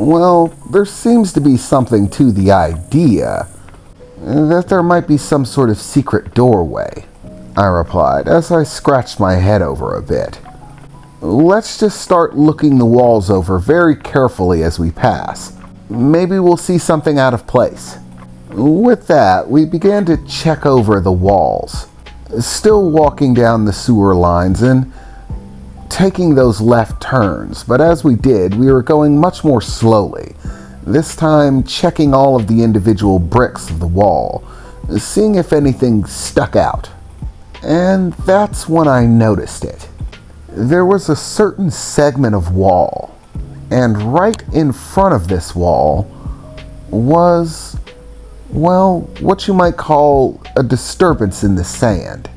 Well, there seems to be something to the idea that there might be some sort of secret doorway, I replied as I scratched my head over a bit. Let's just start looking the walls over very carefully as we pass. Maybe we'll see something out of place. With that, we began to check over the walls, still walking down the sewer lines and taking those left turns, but as we did, we were going much more slowly, this time checking all of the individual bricks of the wall, seeing if anything stuck out. And that's when I noticed it. There was a certain segment of wall, and right in front of this wall was, well, what you might call a disturbance in the sand.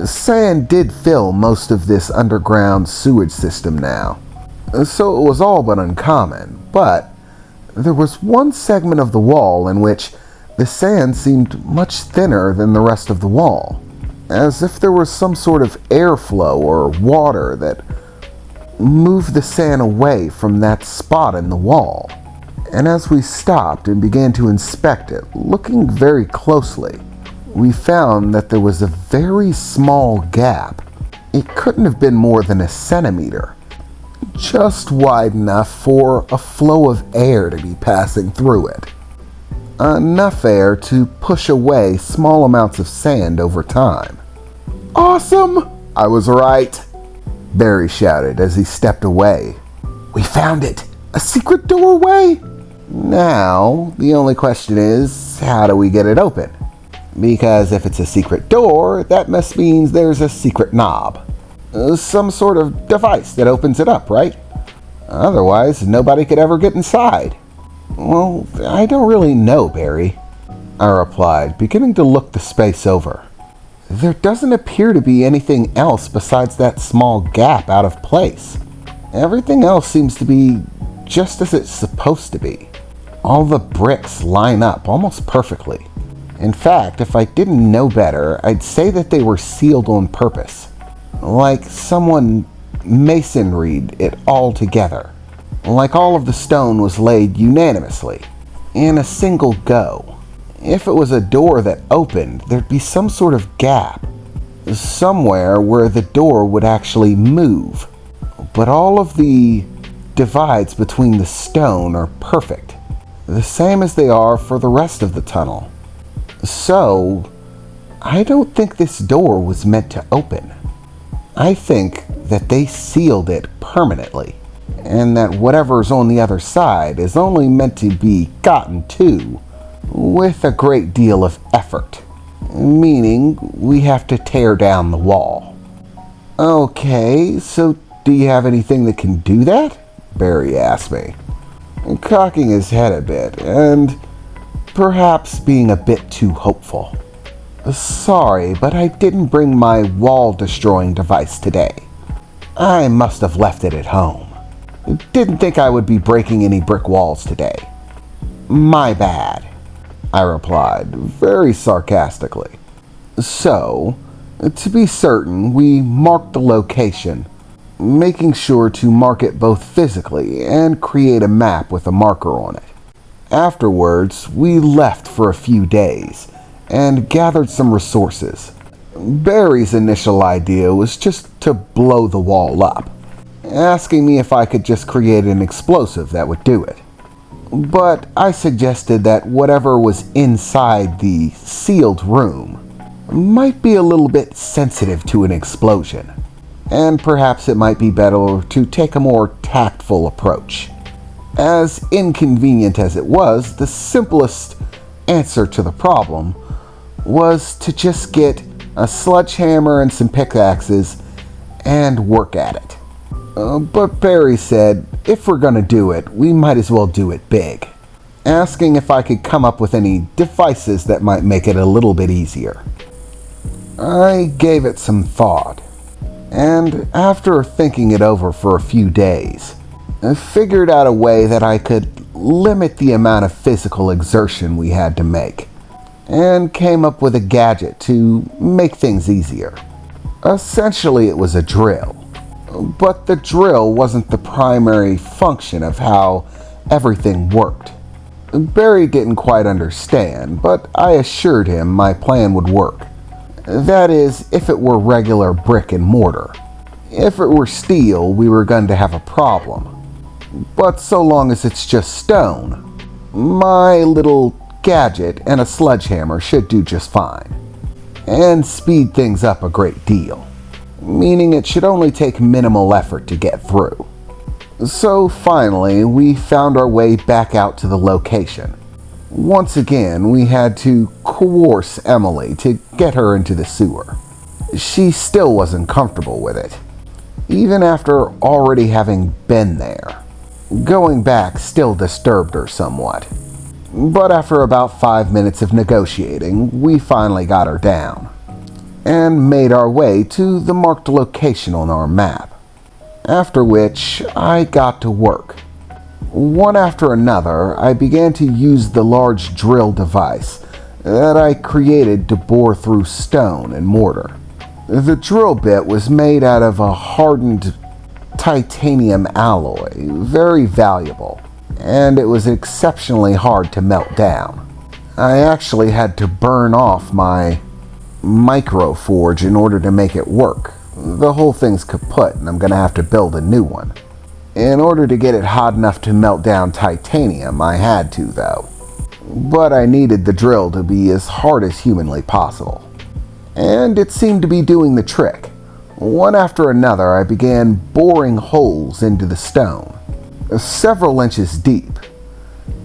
Sand did fill most of this underground sewage system now, so it was all but uncommon, but there was one segment of the wall in which the sand seemed much thinner than the rest of the wall, as if there was some sort of airflow or water that moved the sand away from that spot in the wall. And as we stopped and began to inspect it, looking very closely, we found that there was a very small gap. It couldn't have been more than a centimeter, just wide enough for a flow of air to be passing through it. Enough air to push away small amounts of sand over time. Awesome! I was right, Barry shouted as he stepped away. We found it! A secret doorway! Now, the only question is, how do we get it open? Because if it's a secret door, that must mean there's a secret knob. Some sort of device that opens it up, right? Otherwise, nobody could ever get inside. Well, I don't really know, Barry, I replied, beginning to look the space over. There doesn't appear to be anything else besides that small gap out of place. Everything else seems to be just as it's supposed to be. All the bricks line up almost perfectly. In fact, if I didn't know better, I'd say that they were sealed on purpose. Like someone masonried it all together. Like all of the stone was laid unanimously, in a single go. If it was a door that opened, there'd be some sort of gap, somewhere where the door would actually move. But all of the divides between the stone are perfect, the same as they are for the rest of the tunnel. So, I don't think this door was meant to open. I think that they sealed it permanently, and that whatever's on the other side is only meant to be gotten to with a great deal of effort, meaning we have to tear down the wall. Okay, so do you have anything that can do that? Barry asked me, cocking his head a bit, and perhaps being a bit too hopeful. Sorry, but I didn't bring my wall-destroying device today. I must have left it at home. Didn't think I would be breaking any brick walls today. My bad, I replied, very sarcastically. So, to be certain, we marked the location, making sure to mark it both physically and create a map with a marker on it. Afterwards, we left for a few days and gathered some resources. Barry's initial idea was just to blow the wall up, asking me if I could just create an explosive that would do it. But I suggested that whatever was inside the sealed room might be a little bit sensitive to an explosion, and perhaps it might be better to take a more tactful approach. As inconvenient as it was, the simplest answer to the problem was to just get a sledgehammer and some pickaxes and work at it. But Barry said, if we're gonna do it, we might as well do it big, asking if I could come up with any devices that might make it a little bit easier. I gave it some thought, and after thinking it over for a few days, I figured out a way that I could limit the amount of physical exertion we had to make, and came up with a gadget to make things easier. Essentially, it was a drill, but the drill wasn't the primary function of how everything worked. Barry didn't quite understand, but I assured him my plan would work. That is, if it were regular brick and mortar. If it were steel, we were going to have a problem. But so long as it's just stone, my little gadget and a sledgehammer should do just fine. And speed things up a great deal, meaning it should only take minimal effort to get through. So finally, we found our way back out to the location. Once again, we had to coerce Emily to get her into the sewer. She still wasn't comfortable with it, even after already having been there. Going back still disturbed her somewhat. But after about 5 minutes of negotiating, we finally got her down, and made our way to the marked location on our map. After which, I got to work. One after another, I began to use the large drill device that I created to bore through stone and mortar. The drill bit was made out of a hardened titanium alloy, very valuable, and it was exceptionally hard to melt down. I actually had to burn off my microforge in order to make it work. The whole thing's kaput, and I'm going to have to build a new one. In order to get it hot enough to melt down titanium, I had to, though. But I needed the drill to be as hard as humanly possible. And it seemed to be doing the trick. One after another, I began boring holes into the stone, several inches deep.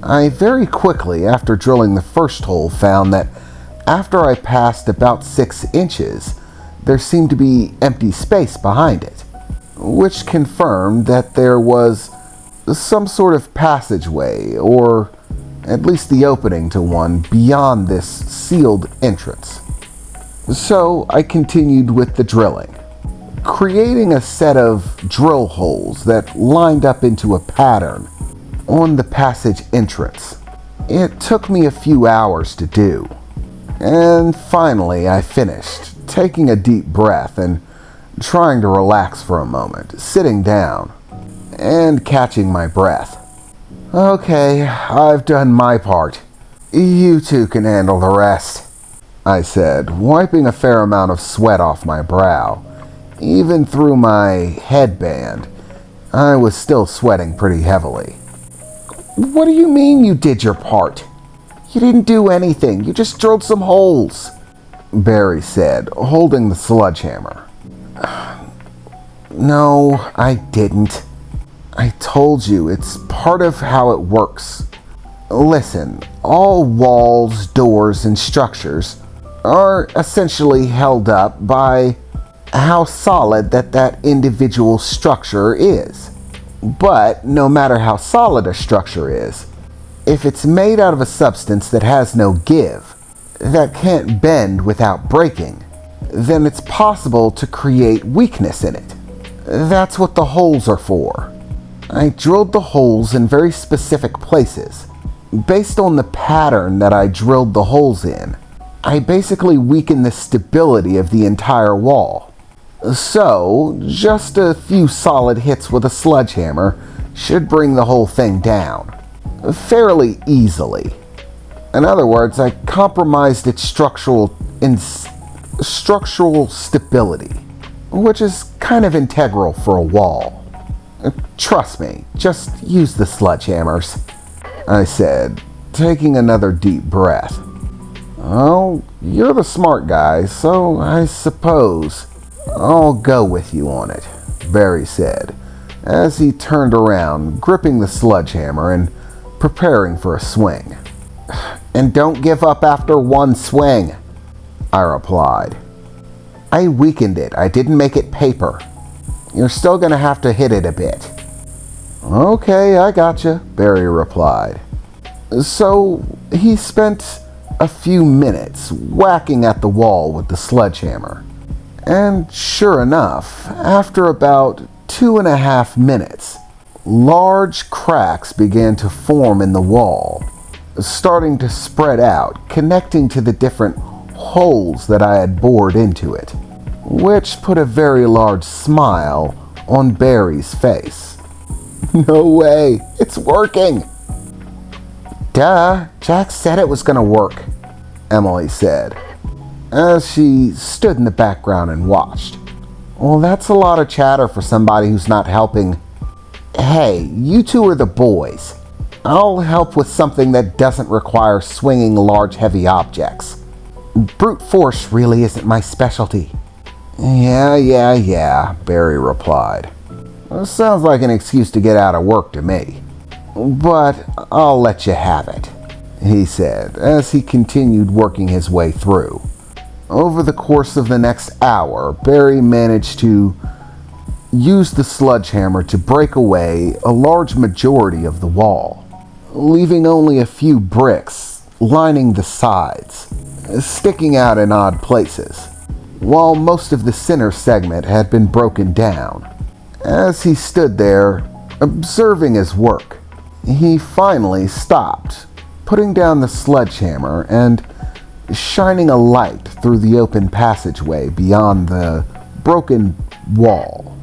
I very quickly, after drilling the first hole, found that after I passed about 6 inches, there seemed to be empty space behind it, which confirmed that there was some sort of passageway, or at least the opening to one, beyond this sealed entrance. So I continued with the drilling, creating a set of drill holes that lined up into a pattern on the passage entrance. It took me a few hours to do, and finally I finished, taking a deep breath and trying to relax for a moment, sitting down and catching my breath. Okay, I've done my part. You two can handle the rest, I said, wiping a fair amount of sweat off my brow. Even through my headband, I was still sweating pretty heavily. What do you mean you did your part? You didn't do anything. You just drilled some holes, Barry said, holding the sledgehammer. No, I didn't. I told you, it's part of how it works. Listen, all walls, doors, and structures are essentially held up by how solid that individual structure is. But no matter how solid a structure is, if it's made out of a substance that has no give, that can't bend without breaking, then it's possible to create weakness in it. That's what the holes are for. I drilled the holes in very specific places. Based on the pattern that I drilled the holes in, I basically weakened the stability of the entire wall. So, just a few solid hits with a sledgehammer should bring the whole thing down, fairly easily. In other words, I compromised its structural stability, which is kind of integral for a wall. Trust me, just use the sledgehammers, I said, taking another deep breath. Oh, you're the smart guy, so I suppose I'll go with you on it, Barry said, as he turned around, gripping the sledgehammer and preparing for a swing. And don't give up after one swing, I replied. I weakened it. I didn't make it paper. You're still going to have to hit it a bit. Okay, I gotcha, Barry replied. So he spent a few minutes whacking at the wall with the sledgehammer. And sure enough, after about 2.5 minutes, large cracks began to form in the wall, starting to spread out, connecting to the different holes that I had bored into it, which put a very large smile on Barry's face. No way, it's working, Duh, Jack said it was gonna work, Emily said, as she stood in the background and watched. Well, that's a lot of chatter for somebody who's not helping. Hey, you two are the boys. I'll help with something that doesn't require swinging large heavy objects. Brute force really isn't my specialty. Yeah, Barry replied. Sounds like an excuse to get out of work to me. But I'll let you have it, he said, as he continued working his way through. Over the course of the next hour, Barry managed to use the sledgehammer to break away a large majority of the wall, leaving only a few bricks lining the sides, sticking out in odd places, while most of the center segment had been broken down. As he stood there, observing his work, he finally stopped, putting down the sledgehammer and shining a light through the open passageway beyond the broken wall.